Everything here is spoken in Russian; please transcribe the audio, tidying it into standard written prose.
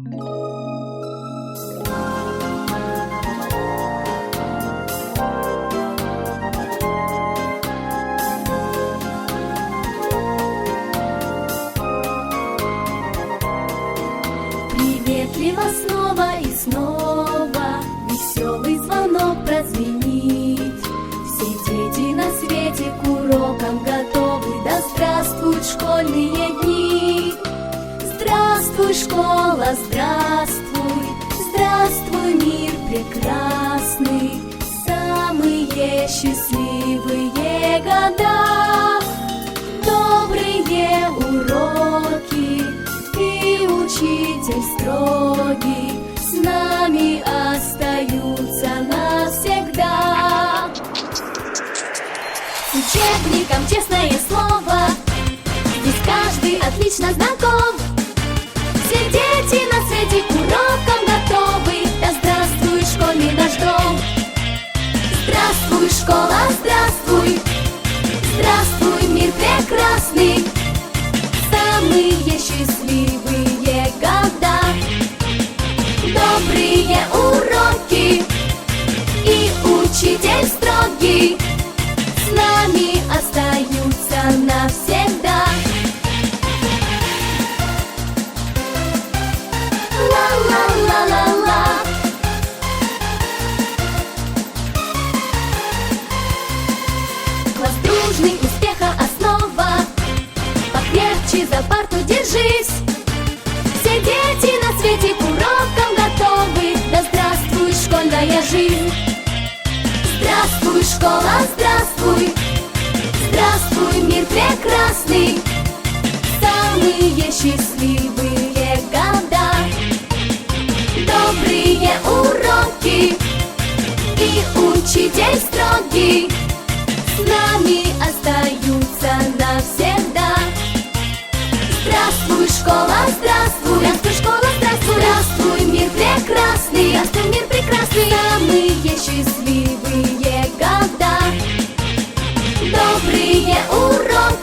Приветливо снова и снова веселый звонок прозвенит. Все дети на свете к урокам готовы. Да здравствуют школьные дни! Здравствуй, школа, здравствуй! Здравствуй, мир прекрасный! Самые счастливые года, добрые уроки и учитель строгий с нами остаются навсегда. С учебником честное слово, здесь каждый отлично знаком. Все дети на свете к урокам готовы. Да здравствуй, школьный наш дом! Здравствуй, школа, здравствуй! Здравствуй, мир прекрасный! Самые счастливые года, добрые уроки и учитель строгий с нами остаются навсегда. Ла-ла-ла-ла-ла. Класс дружный, успеха основа. Покрепче за парту держись. Все дети на свете к урокам готовы. Да здравствуй, школьная жизнь! Здравствуй, школа, здравствуй! Здравствуй, мир прекрасный! Самые счастливые года, добрые уроки и учитель строгий с нами остаются навсегда. Здравствуй, школа, здравствуй! Здравствуй, школа, здравствуй! Здравствуй, мир прекрасный! Здравствуй, мир прекрасный! Самые счастливые года, добрые уроки